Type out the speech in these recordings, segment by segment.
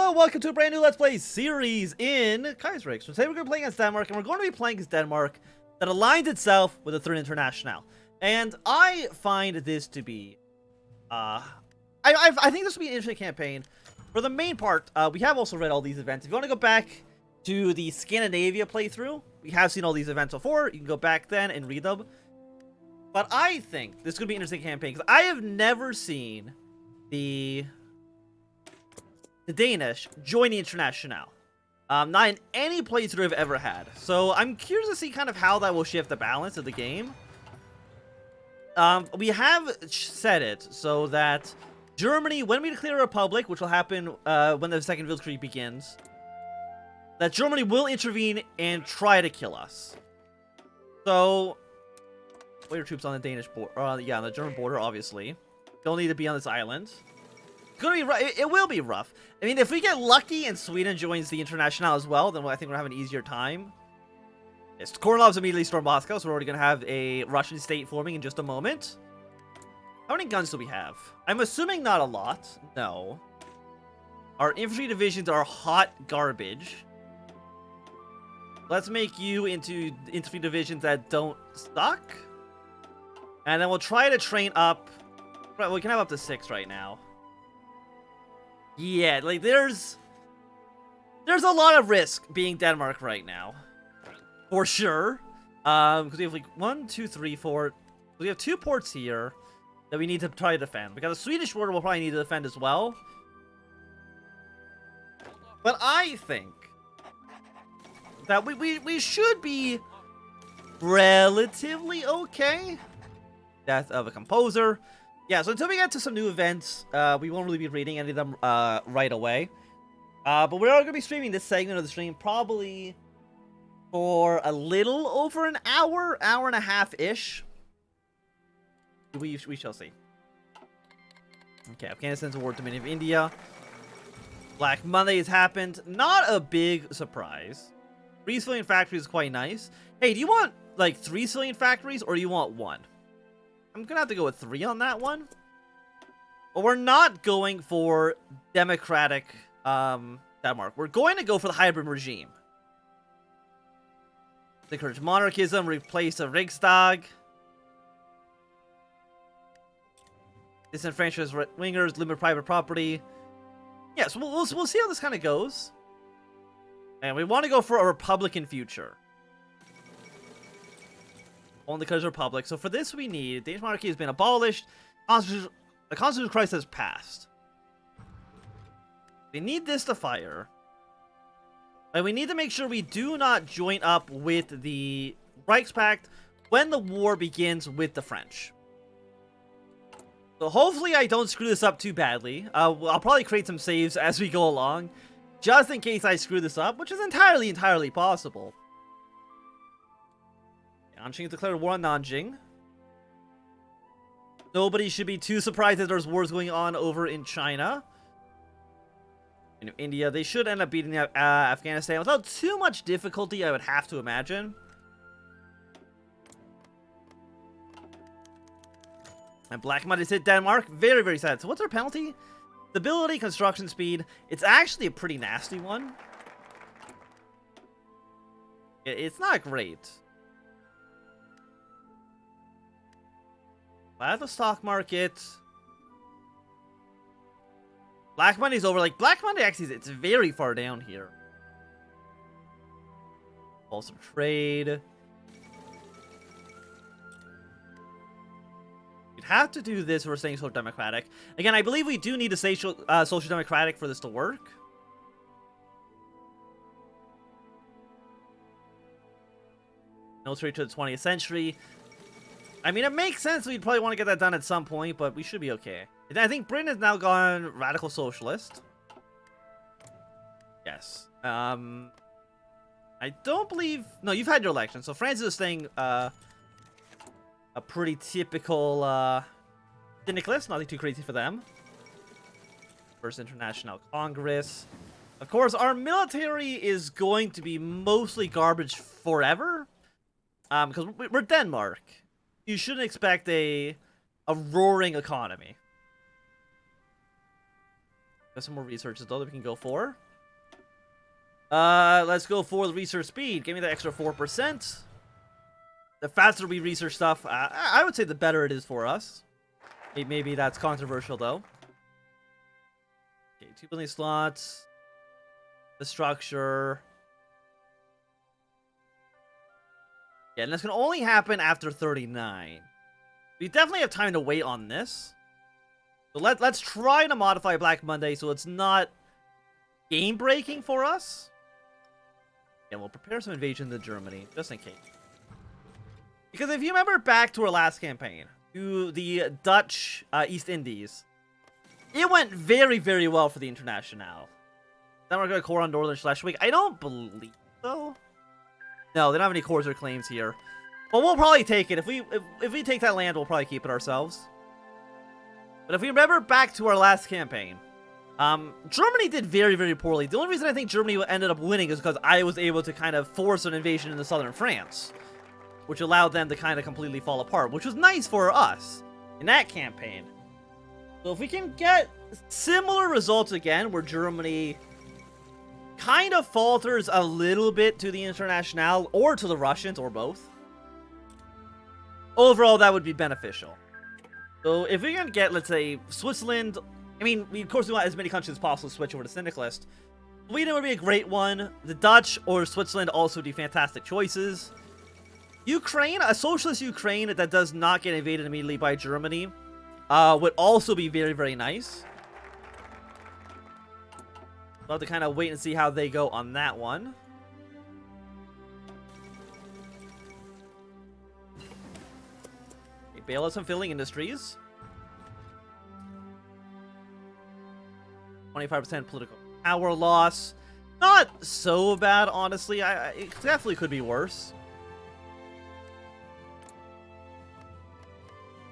Hello, welcome to a brand new Let's Play series in Kaiserreich. So today we're going to be playing against Denmark, and we're going to be playing against Denmark that aligns itself with the Third International. And I find this to be, I think this will be an interesting campaign. For the main part, we have also read all these events. If you want to go back to the Scandinavia playthrough, we have seen all these events before. You can go back then and read them. But I think this is going to be an interesting campaign, because I have never seen the Danish join the International. Not in any playthrough I've ever had. So I'm curious to see kind of how that will shift the balance of the game. We have set it so that Germany, when we declare a republic, which will happen when the Second Weltkrieg begins, that Germany will intervene and try to kill us. So, wait, troops on the Danish border, yeah, on the German border, obviously. Don't need to be on this island. It's gonna be rough. It will be rough. I mean, if we get lucky and Sweden joins the International as well, then I think we're having an easier time. Yes, Kornilov's immediately stormed Moscow, so we're already gonna have a Russian state forming in just a moment. How many guns do we have? I'm assuming not a lot. No. Our infantry divisions are hot garbage. Let's make you into infantry divisions that don't suck. And then we'll try to train up. Right, we can have up to 6 right now. Yeah, like there's a lot of risk being Denmark right now, for sure. Because we have like 1, 2, 3, 4. We have 2 ports here that we need to try to defend. Because the Swedish border will probably need to defend as well. But I think that we should be relatively okay. Death of a composer. Yeah, so until we get to some new events, we won't really be reading any of them right away. But we are going to be streaming this segment of the stream probably for a little over an hour, hour and a half-ish. We shall see. Okay, Afghanistan's a war dominion of India. Black Monday has happened. Not a big surprise. 3 civilian factories is quite nice. Hey, do you want, like, 3 civilian factories, or do you want 1? I'm gonna have to go with 3 on that one. But we're not going for democratic Denmark. We're going to go for the hybrid regime. Encourage monarchism, replace the Riksdag. Disenfranchise right-wingers, limit private property. Yes, yeah, so we'll see how this kind of goes. And we want to go for a Republican future. Only because of the Republic. So for this we need, Danish monarchy has been abolished. The constitutional crisis has passed. We need this to fire. And we need to make sure we do not join up with the Reichspakt when the war begins with the French. So hopefully I don't screw this up too badly. I'll probably create some saves as we go along, just in case I screw this up, which is entirely possible. Nanjing declared war on Nanjing. Nobody should be too surprised that there's wars going on over in China. In India, they should end up beating Afghanistan without too much difficulty, I would have to imagine. And Black Monday's hit Denmark. Very sad. So what's our penalty? Stability, construction speed. It's actually a pretty nasty one. It's not great. At the stock market. Black Monday's over. Like, Black Monday actually, it's very far down here. Also trade. We'd have to do this if we're staying social democratic. Again, I believe we do need to stay social democratic for this to work. Military to the 20th century. I mean, it makes sense we'd probably want to get that done at some point, but we should be okay. I think Britain has now gone radical socialist. Yes. I don't believe... No, you've had your election, so France is staying a pretty typical syndicalist. Nothing too crazy for them. First International Congress. Of course, our military is going to be mostly garbage forever. Because we're Denmark. You shouldn't expect a roaring economy. Got some more researches though that we can go for. Let's go for the research speed. Give me the extra 4%. The faster we research stuff, I would say the better it is for us. Maybe that's controversial though. Okay, 2 billion slots. The structure. Yeah, and this can only happen after 39. We definitely have time to wait on this. So let's try to modify Black Monday so it's not game-breaking for us. And we'll prepare some invasion to Germany, just in case. Because if you remember back to our last campaign, to the Dutch East Indies, it went very, very well for the Internationale. Then we're going to core on Northern Schleswig. I don't believe so. No, they don't have any cores or claims here. But we'll probably take it. If we take that land, we'll probably keep it ourselves. But if we remember back to our last campaign, Germany did very, very poorly. The only reason I think Germany ended up winning is because I was able to kind of force an invasion into southern France, which allowed them to kind of completely fall apart, which was nice for us in that campaign. So if we can get similar results again, where Germany kind of falters a little bit to the Internationale or to the Russians, or both, overall that would be beneficial. So if we can get, let's say, Switzerland, I mean, of course we want as many countries as possible to switch over to Syndicalist. Sweden would be a great one. The Dutch or Switzerland also would be fantastic choices. Ukraine, a socialist Ukraine that does not get invaded immediately by Germany, would also be very, very nice. We'll have to kind of wait and see how they go on that one. Okay, bail out some filling industries. 25% political power loss. Not so bad, honestly. It definitely could be worse.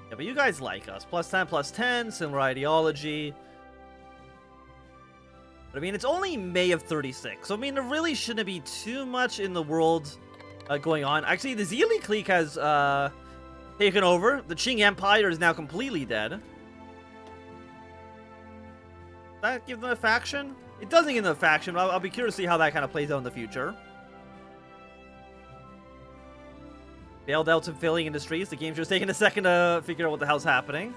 Yeah, but you guys like us. +10, +10, similar ideology. But I mean, it's only May of 36. So I mean, there really shouldn't be too much in the world going on. Actually, the Zili clique has taken over. The Qing Empire is now completely dead. Does that give them a faction? It doesn't give them a faction, but I'll be curious to see how that kind of plays out in the future. Bailed out some filling industries. The game's just taking a second to figure out what the hell's happening.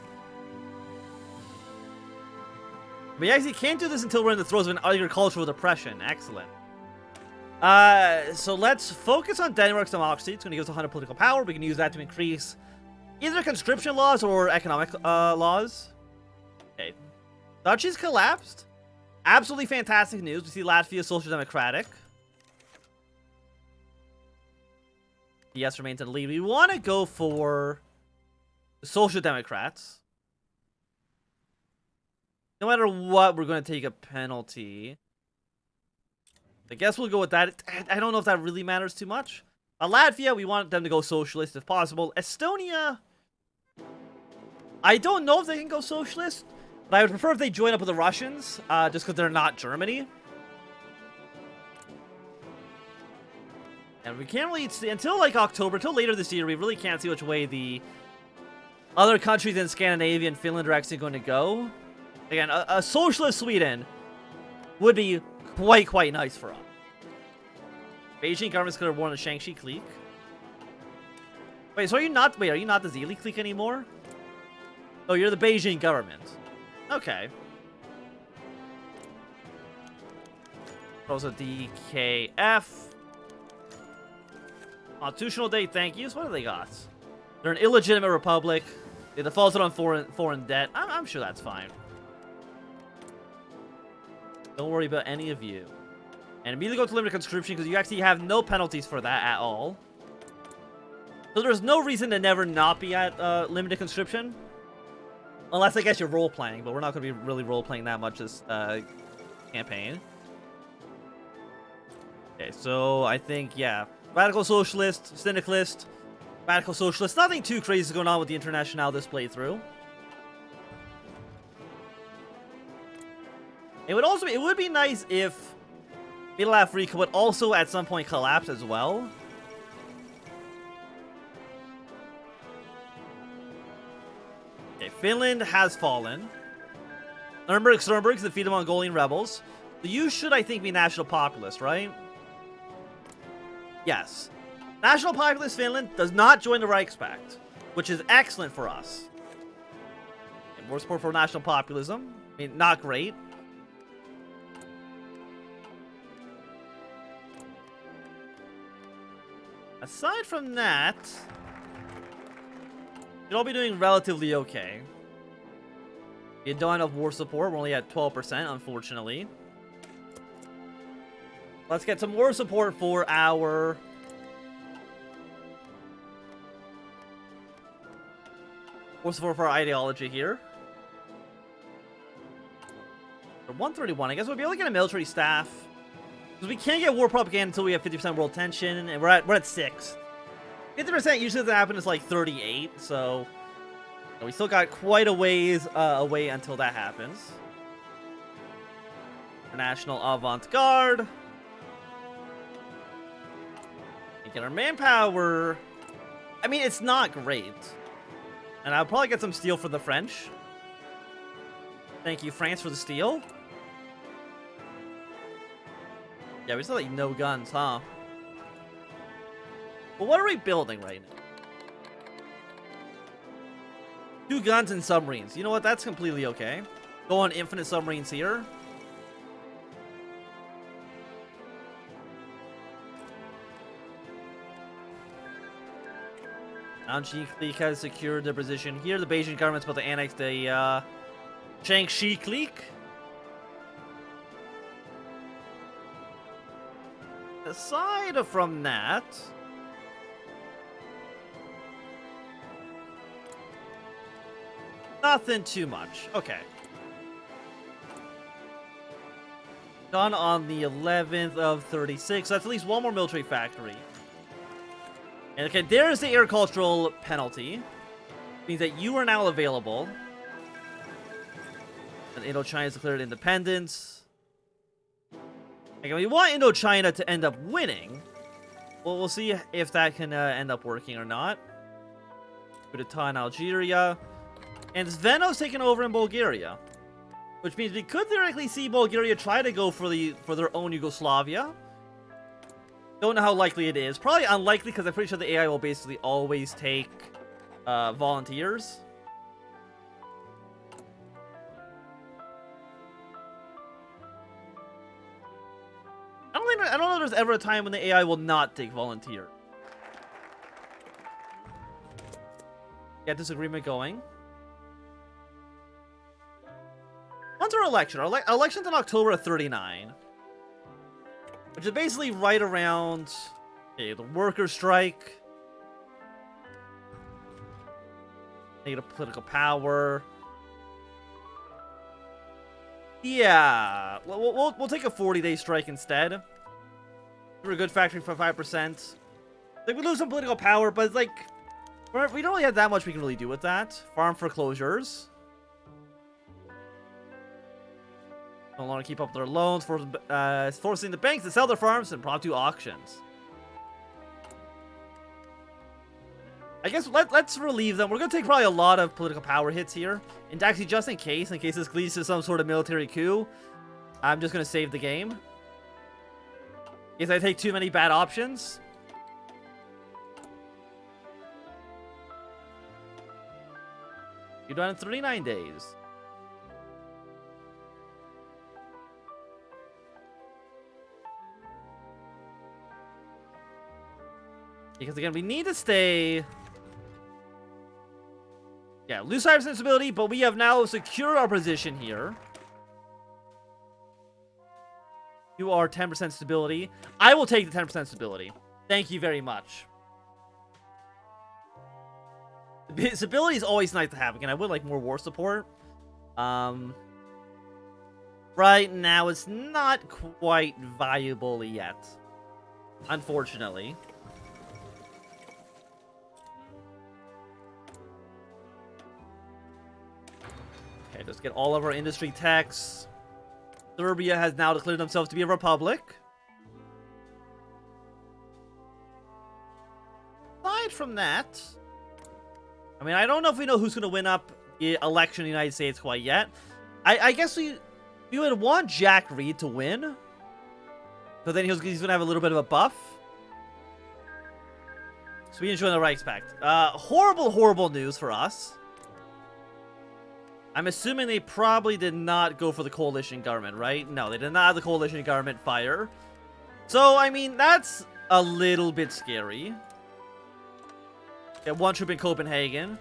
We actually can't do this until we're in the throes of an agricultural depression. Excellent. So let's focus on Denmark's democracy. It's going to give us 100 political power. We can use that to increase either conscription laws or economic laws. Okay. Duchy's collapsed. Absolutely fantastic news. We see Latvia Social Democratic. PS remains in the lead. We want to go for the Social Democrats. No matter what, we're going to take a penalty. I guess we'll go with that. I don't know if that really matters too much. Latvia, we want them to go socialist if possible. Estonia, I don't know if they can go socialist, but I would prefer if they join up with the Russians, just because they're not Germany. And we can't really see, until like October, until later this year, we really can't see which way the other countries in Scandinavia and Finland are actually going to go. Again, a socialist Sweden would be quite nice for us. Beijing government's gonna warn the Shaanxi clique. Wait, so are you not the Zili clique anymore? Oh, you're the Beijing government. Okay. Also DKF. Constitutional Day, thank yous. What do they got? They're an illegitimate republic. They defaulted on foreign debt. I'm sure that's fine. Don't worry about any of you. And immediately go to limited conscription because you actually have no penalties for that at all. So there's no reason to never not be at limited conscription. Unless I guess you're role-playing, but we're not going to be really role-playing that much this campaign. Okay, so I think, yeah. Radical Socialist, Syndicalist, Radical Socialist. Nothing too crazy going on with the Internationale this playthrough. It would be nice if Middle Africa would also at some point collapse as well. Okay, Finland has fallen. Nuremberg's defeated the Mongolian rebels. So you should, I think, be National Populist, right? Yes. National Populist Finland does not join the Reichspakt, which is excellent for us. Okay, more support for national populism. I mean, not great. Aside from that, you'll all be doing relatively okay. You don't have war support. We're only at 12%, unfortunately. Let's get some more support for our... more support for our ideology here. For 131, I guess we'll be able to get a military staff. Because we can't get war propaganda until we have 50% world tension, and we're at 6. 50% usually doesn't happen, it's like 38, so... we still got quite a ways away until that happens. National Avant-Garde. We get our manpower. I mean, it's not great. And I'll probably get some steel for the French. Thank you, France, for the steel. Yeah, we still have like, no guns, huh? But what are we building right now? 2 guns and submarines. You know what? That's completely okay. Go on infinite submarines here. Anji has secured their position here. The Beijing government's about to annex the Shaanxi clique. Aside from that... nothing too much. Okay. Done on the 11th of 36. That's at least one more military factory. And okay, there's the agricultural penalty. Means that you are now available. And Indochina has declared independence. Okay, we want Indochina to end up winning. Well, we'll see if that can end up working or not. Coup d'etat in Algeria. And Zveno's taken over in Bulgaria. Which means we could theoretically see Bulgaria try to go for their own Yugoslavia. Don't know how likely it is. Probably unlikely because I'm pretty sure the AI will basically always take volunteers. I don't know if there's ever a time when the AI will not take volunteer. Get this agreement going. When's our election? Our election's in October of 39. Which is basically right around the workers' strike. Negative political power. Yeah. We'll take a 40-day strike instead. We're a good factory for 5%. Like, we lose some political power, but it's like... we don't really have that much we can really do with that. Farm foreclosures. No longer keep up their loans, forcing the banks to sell their farms and impromptu auctions. I guess let's relieve them. We're going to take probably a lot of political power hits here. And actually, just in case this leads to some sort of military coup, I'm just going to save the game. In case I take too many bad options. You're done in 39 days. Because again, we need to stay... yeah, lose 5% stability, but we have now secured our position here. You are 10% stability. I will take the 10% stability. Thank you very much. Stability is always nice to have. Again, I would like more war support. Right now, it's not quite viable yet. Unfortunately. Okay, let's get all of our industry tax. Serbia has now declared themselves to be a republic. Aside from that, I mean, I don't know if we know who's going to win up the election in the United States quite yet. I guess we would want Jack Reed to win. So then he's going to have a little bit of a buff. Sweden joined the Reichspakt. Horrible, horrible news for us. I'm assuming they probably did not go for the coalition government, right? No, they did not have the coalition government fire. So, I mean, that's a little bit scary. Get one troop in Copenhagen.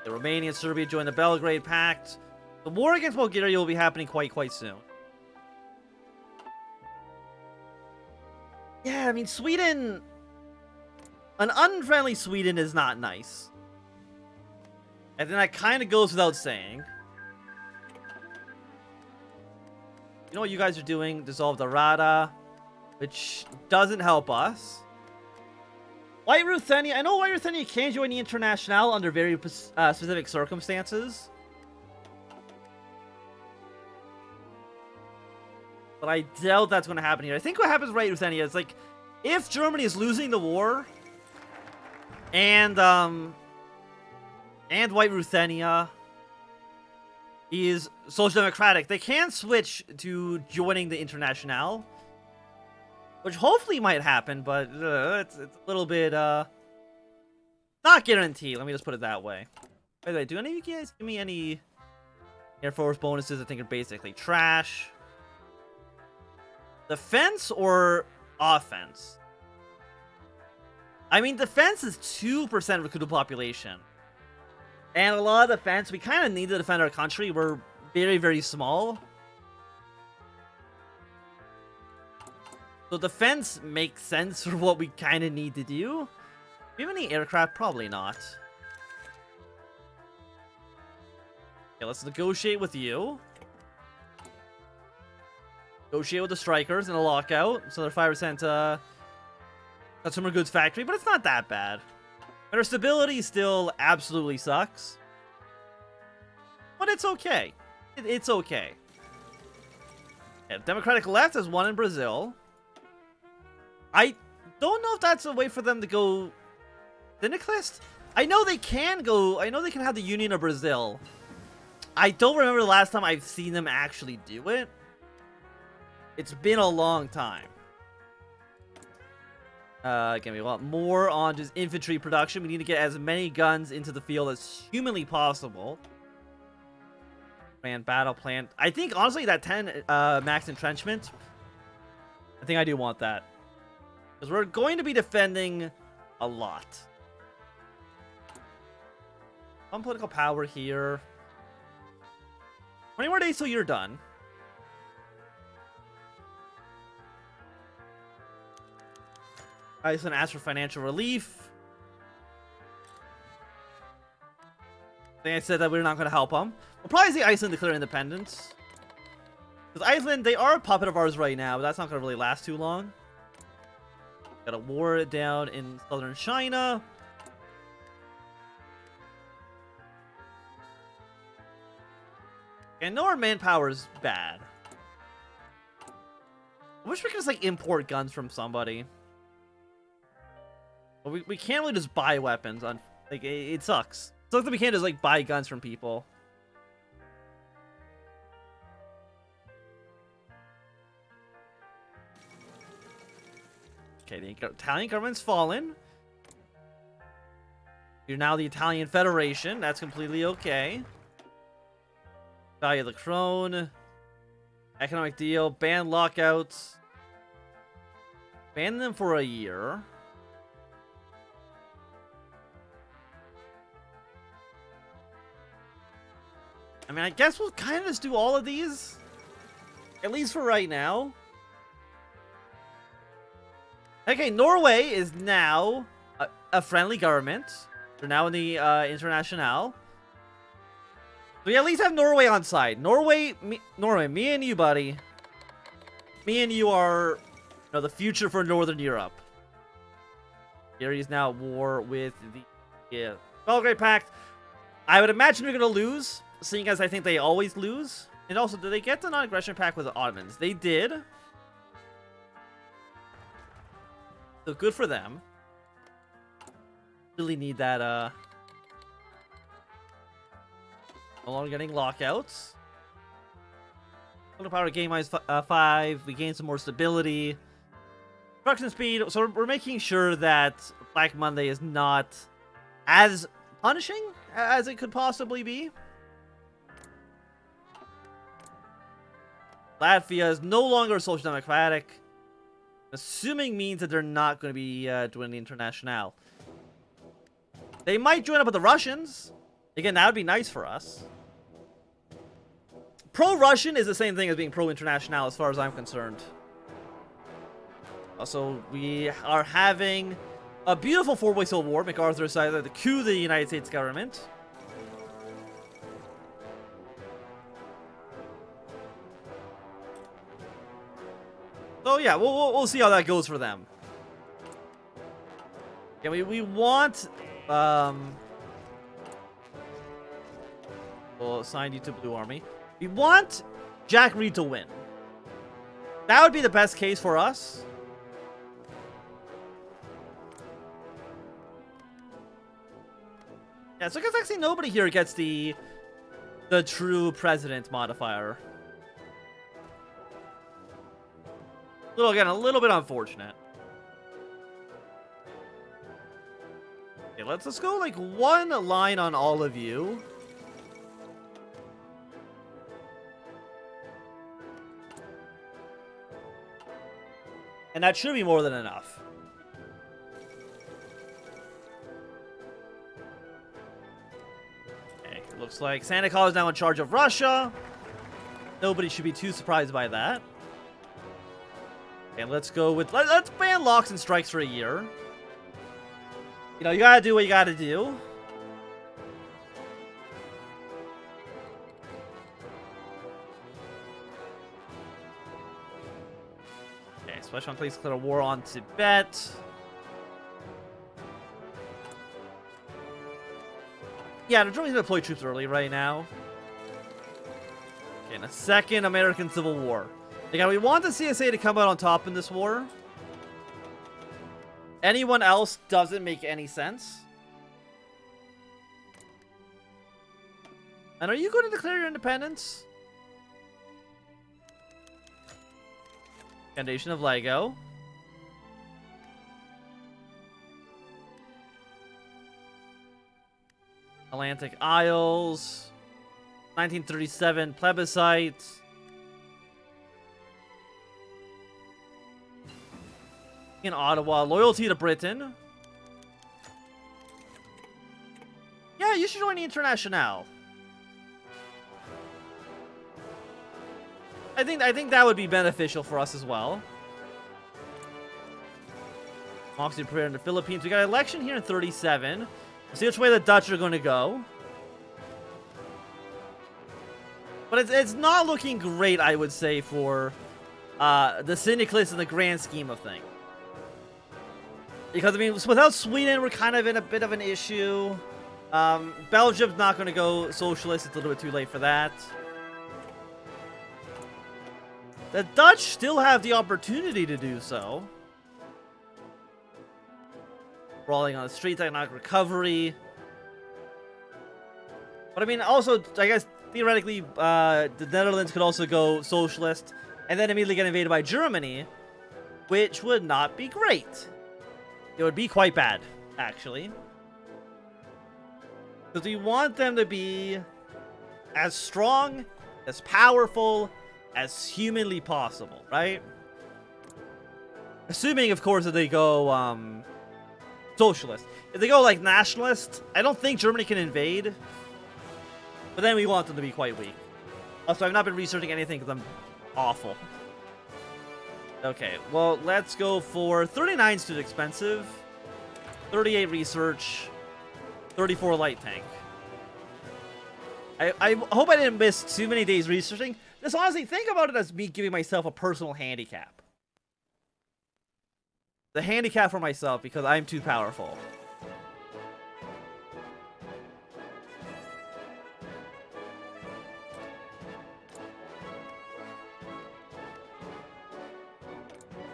The Romania and Serbia join the Belgrade Pact. The war against Bulgaria will be happening quite soon. Yeah, I mean, Sweden... An unfriendly Sweden is not nice. And then that kind of goes without saying. You know what you guys are doing? Dissolve the Rada. Which doesn't help us. White Ruthenia. I know White Ruthenia can join the International under very specific circumstances. But I doubt that's going to happen here. I think what happens with White Ruthenia is like, if Germany is losing the war, and White Ruthenia is social democratic, they can switch to joining the International, which hopefully might happen, but it's a little bit not guaranteed. Let me just put it that way. By the way, do any of you guys give me any Air Force bonuses? I think are basically trash. Defense or offense? I mean, defense is 2% recruitable population. And a lot of defense, we kind of need to defend our country. We're very, very small. So defense makes sense for what we kind of need to do. Do we have any aircraft? Probably not. Okay, let's negotiate with you. Negotiate with the strikers in a lockout. So they're 5% consumer goods factory, but it's not that bad. But our stability still absolutely sucks. But it's okay. It's okay. Yeah, Democratic Left has one in Brazil. I don't know if that's a way for them to go syndicalist. I know they can go. I know they can have the Union of Brazil. I don't remember the last time I've seen them actually do it. It's been a long time. Again, we want more on just infantry production. We need to get as many guns into the field as humanly possible. Battle plan. I think, honestly, that 10 max entrenchment, I think I do want that. Because we're going to be defending a lot. Some political power here. 20 more days till you're done. Iceland asked for financial relief. I think I said that we're not going to help them. We'll probably see Iceland declare independence. Because Iceland, they are a puppet of ours right now, but that's not going to really last too long. Got a war down in southern China. I know our manpower is bad. I wish we could just, like, import guns from somebody. But we can't really just buy weapons. Like, it sucks. It sucks that we can't just, like, buy guns from people. Okay, the Italian government's fallen. You're now the Italian Federation. That's completely okay. Value of the krone. Economic deal. Ban lockouts. Ban them for a year. I mean, I guess we'll kind of just do all of these. At least for right now. Okay, Norway is now a friendly government. They're now in the International. We at least have Norway on side. Norway, me and you, buddy. Me and you are, the future for Northern Europe. Gary is now at war with the Belgrade Pact. I would imagine we're going to lose, seeing as I think they always lose. And also, did they get the non-aggression pact with the Ottomans? They did. So good for them. Really need that, No longer getting lockouts. Total power gain -5. We gain some more stability. Production speed. So we're making sure that Black Monday is not as punishing as it could possibly be. Latvia is no longer social democratic. Assuming means that they're not going to be doing the Internationale. They might join up with the Russians. Again, that would be nice for us. Pro-Russian is the same thing as being pro-Internationale as far as I'm concerned. Also, we are having a beautiful four-way civil war. MacArthur decided to coup the United States government. So yeah, we'll see how that goes for them. Yeah, we want we'll assign you to Blue Army. We want Jack Reed to win. That would be the best case for us. Yeah, so I guess actually nobody here gets the true president modifier. Again, a little bit unfortunate. Okay, let's go like one line on all of you. And that should be more than enough. Okay, it looks like Santa Claus is now in charge of Russia. Nobody should be too surprised by that. And let's go with let's ban locks and strikes for a year. You know, you gotta do what you gotta do. Okay, special on place declare a war on Tibet. Yeah, they're trying to deploy troops early right now. Okay, and a second American Civil War. Again, we want the CSA to come out on top in this war. Anyone else doesn't make any sense. And are you going to declare your independence? Foundation of Lego. Atlantic Isles. 1937 plebiscite. In Ottawa, loyalty to Britain. Yeah, you should join the Internationale. I think that would be beneficial for us as well. Democracy prepared in the Philippines. We got an election here in 37. We'll see which way the Dutch are going to go. But it's not looking great, I would say, for the syndicalists in the grand scheme of things. Because, I mean, without Sweden, we're kind of in a bit of an issue. Belgium's not going to go socialist. It's a little bit too late for that. The Dutch still have the opportunity to do so. Brawling on the streets, economic recovery. But, I mean, also, I guess, theoretically, the Netherlands could also go socialist and then immediately get invaded by Germany, which would not be great. It would be quite bad, actually. Because we want them to be as strong, as powerful, as humanly possible, right? Assuming, of course, that they go socialist. If they go, like, nationalist, I don't think Germany can invade. But then we want them to be quite weak. Also, I've not been researching anything because I'm awful. Okay, well, let's go for 39 is too expensive. 38 research. 34 light tank. I hope I didn't miss too many days researching. Just honestly, think about it as me giving myself a personal handicap. The handicap for myself because I'm too powerful.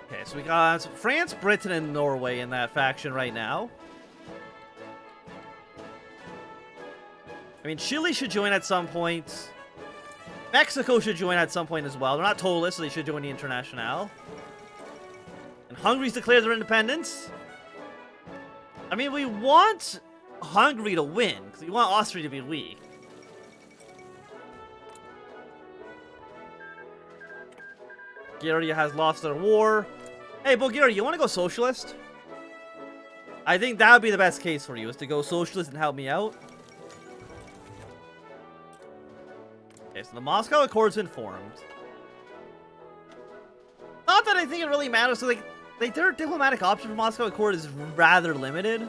Okay, so we got France, Britain, and Norway in that faction right now. I mean, Chile should join at some point. Mexico should join at some point as well. They're not totalists, so they should join the Internationale. And Hungary's declared their independence. I mean, we want Hungary to win, because we want Austria to be weak. Bulgaria has lost their war. Hey, Bulgaria, you want to go socialist? I think that would be the best case for you, is to go socialist and help me out. Okay, so the Moscow Accord's been formed. Not that I think it really matters, so like their diplomatic option for Moscow Accord is rather limited.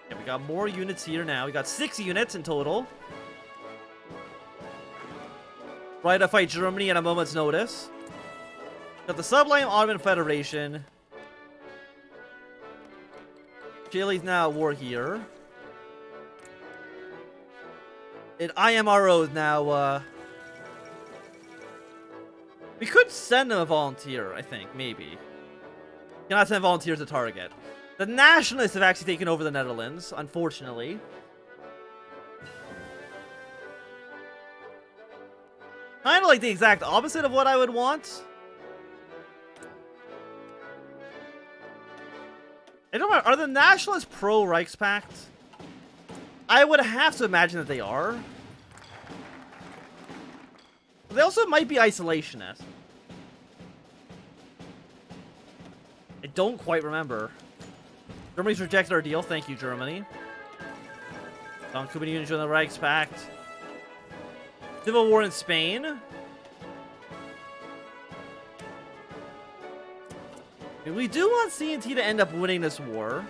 Yeah, we got more units here now. We got 6 units in total. Right to fight Germany at a moment's notice. Got the Sublime Ottoman Federation. Chile's now at war here. And IMRO is now, we could send them a volunteer, I think, maybe. Cannot send volunteers to target. The Nationalists have actually taken over the Netherlands, unfortunately. Kind of like the exact opposite of what I would want. I don't know, are the Nationalists pro-Reichspakt? I would have to imagine that they are. They also might be isolationist. I don't quite remember. Germany's rejected our deal. Thank you, Germany. Non-Cuban Union joined the Reichspakt. Civil war in Spain. We do want CNT to end up winning this war.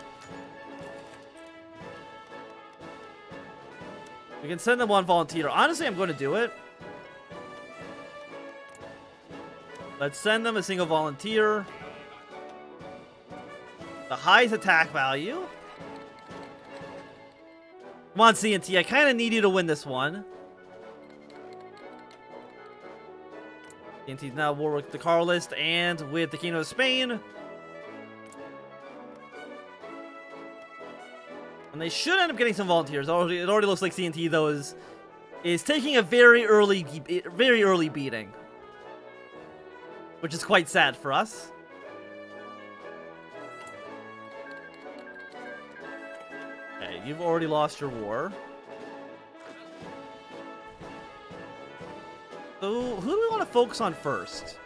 We can send them one volunteer. Honestly, I'm going to do it. Let's send them a single volunteer. The highest attack value. Come on, CNT. I kind of need you to win this one. CNT's now at war with the Carlist and with the Kingdom of Spain. And they should end up getting some volunteers. It already looks like CNT, though, is taking a very early beating. Which is quite sad for us. Okay, you've already lost your war. So, who do we want to focus on first?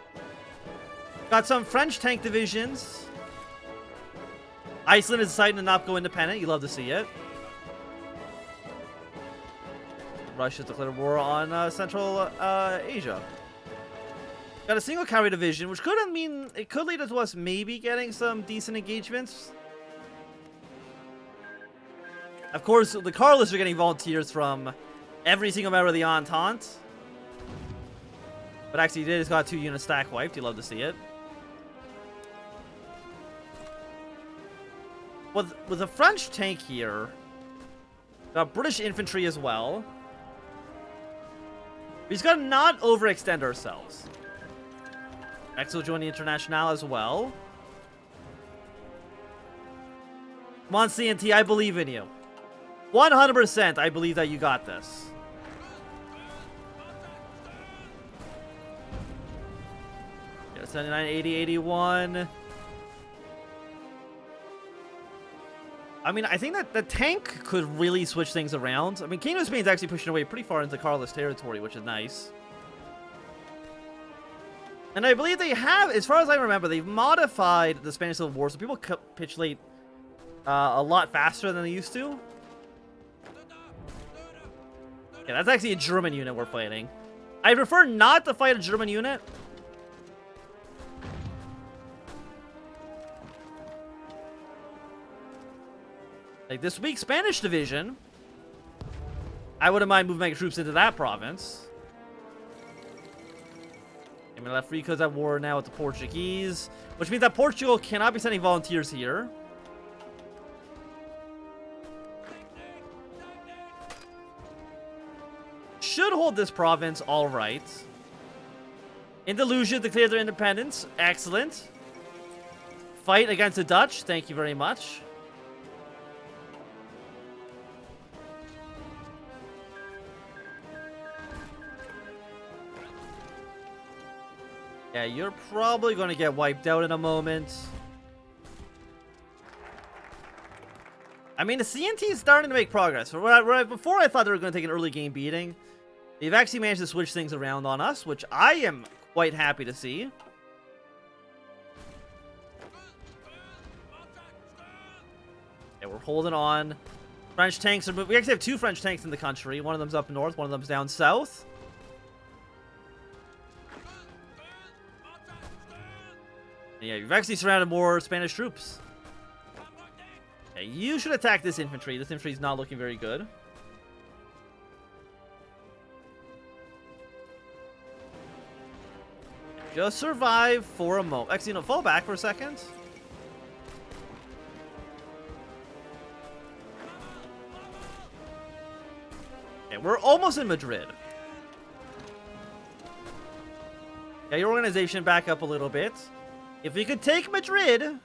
Got some French tank divisions. Iceland is deciding to not go independent. You love to see it. Russia's declared war on Central Asia. Got a single cavalry division, which could mean it could lead to us maybe getting some decent engagements. Of course, the Carlists are getting volunteers from every single member of the Entente. But actually, they just got 2 units stack wiped. You love to see it. With a French tank here, got British infantry as well. We just gotta not overextend ourselves. Next, we'll join the Internationale as well. Come on, CNT, I believe in you. 100%, I believe that you got this. Yeah, 79, 80, 81. I mean, I think that the tank could really switch things around. I mean, Kingdom of Spain's actually pushing away pretty far into Carlist territory, which is nice. And I believe they have, as far as I remember, they've modified the Spanish Civil War, so people capitulate a lot faster than they used to. Yeah, that's actually a German unit we're fighting. I prefer not to fight a German unit. Like this week's Spanish division, I wouldn't mind moving my troops into that province. And we left Rico's at war now with the Portuguese, which means that Portugal cannot be sending volunteers here. Should hold this province all right. Andalusia declared their independence. Excellent. Fight against the Dutch. Thank you very much. Yeah, you're probably going to get wiped out in a moment. I mean, the CNT is starting to make progress. Before I thought they were going to take an early game beating, they've actually managed to switch things around on us, which I am quite happy to see. Yeah, we're holding on. French tanks are moving. We actually have 2 French tanks in the country. One of them's up north, one of them's down south. And yeah, you've actually surrounded more Spanish troops. Yeah, you should attack this infantry. This infantry is not looking very good. Just survive for a moment. Actually, no, fall back for a second. Okay, we're almost in Madrid. Yeah, your organization back up a little bit. If we could take Madrid...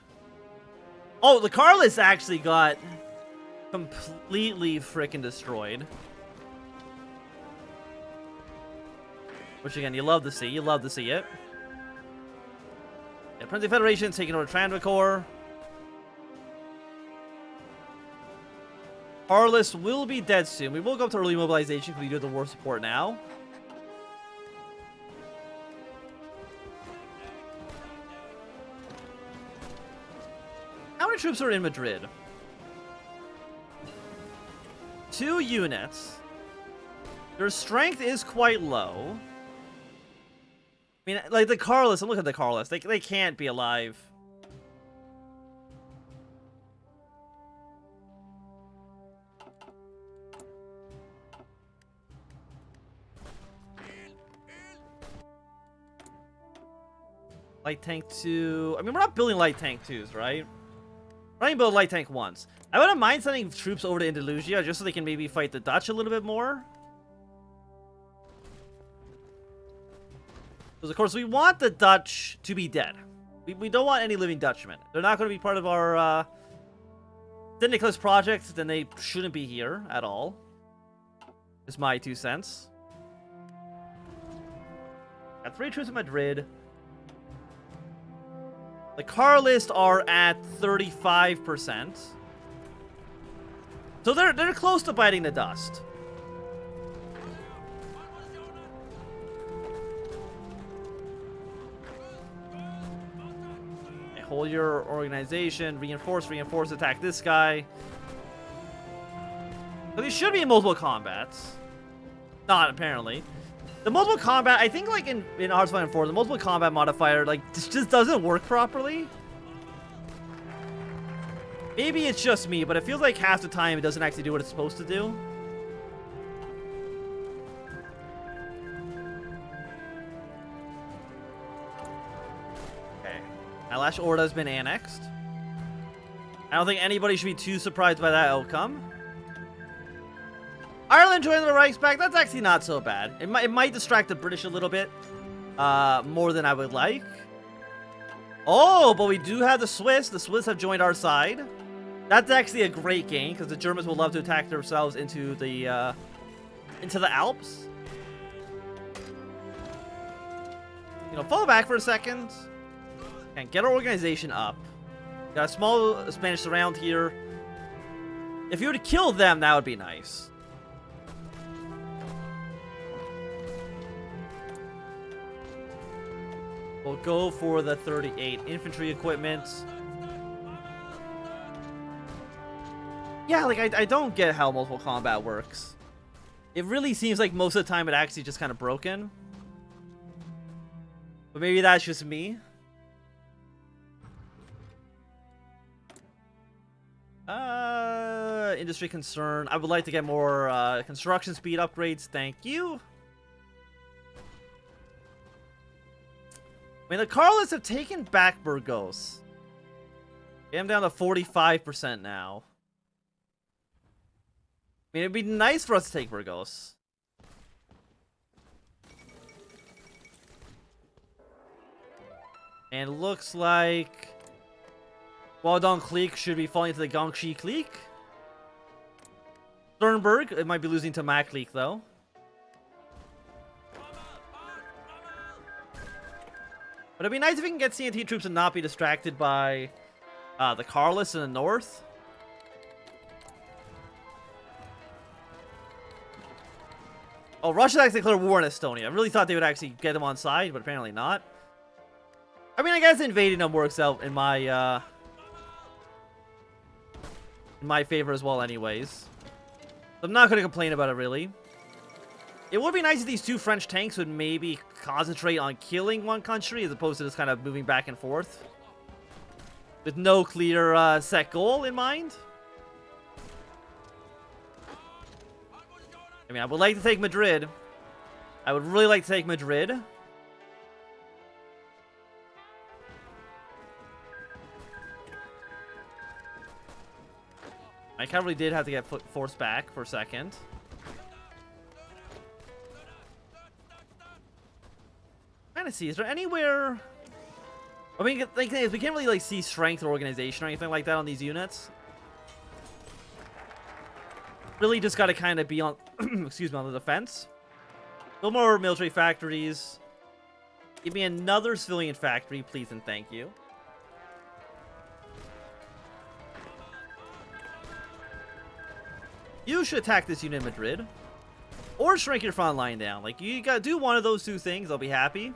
Oh, the Carlists actually got completely freaking destroyed. Which, again, you love to see. You love to see it. Yeah, Prince of Federation taking over Travancore. Carlists will be dead soon. We will go up to early mobilization because we do have the war support now. How many troops are in Madrid? 2 units. Their strength is quite low. I mean, like the Carlists, look at the Carlists. They can't be alive. Light tank 2. I mean, we're not building light tank 2s, right? We're only building light tank 1s. I wouldn't mind sending troops over to Andalusia just so they can maybe fight the Dutch a little bit more. Because, of course, we want the Dutch to be dead. We don't want any living Dutchmen. They're not going to be part of our St. Nicholas project, then they shouldn't be here at all. Just my 2 cents. Got 3 troops in Madrid. The Carlists are at 35%. So they're close to biting the dust. Okay, hold your organization. Reinforce, attack this guy. So these should be in multiple combats. Not, apparently. The multiple combat, I think, like in Hearts of Iron 4, the multiple combat modifier, like, just doesn't work properly. Maybe it's just me, but it feels like half the time it doesn't actually do what it's supposed to do. Okay. Alash Orda has been annexed. I don't think anybody should be too surprised by that outcome. Ireland joining the Reichsbank, that's actually not so bad. It might distract the British a little bit more than I would like. Oh, but we do have the Swiss. The Swiss have joined our side. That's actually a great gain because the Germans will love to attack themselves into the Alps. You know, fall back for a second and get our organization up. Got a small Spanish surround here. If you were to kill them, that would be nice. We'll go for the 38 infantry equipment. Yeah, like, I don't get how multiple combat works. It really seems like most of the time it actually just kind of broken. But maybe that's just me. Industry concern. I would like to get more construction speed upgrades. Thank you. I mean, the Carlists have taken back Burgos. I'm down to 45% now. I mean, it'd be nice for us to take Burgos. And looks like Guangdong clique should be falling to the Gongxi clique. Sternberg, it might be losing to Ma clique though. But it'd be nice if we can get CNT troops and not be distracted by the Carlists in the north. Oh, Russia actually declared war on Estonia. I really thought they would actually get them on side, but apparently not. I mean, I guess invading them works out in my favor as well anyways. So I'm not going to complain about it, really. It would be nice if these two French tanks would maybe concentrate on killing one country as opposed to just kind of moving back and forth. With no clear set goal in mind. I mean, I would like to take Madrid. I would really like to take Madrid. My cavalry did have to get forced back for a second. I'm trying to see, is there anywhere... I mean, like, we can't really like see strength or organization or anything like that on these units. Really just got to kind of be on, excuse me, on the defense. No more military factories. Give me another civilian factory, please and thank you. You should attack this unit in Madrid. Or shrink your front line down. Like, you gotta do one of those two things, I'll be happy.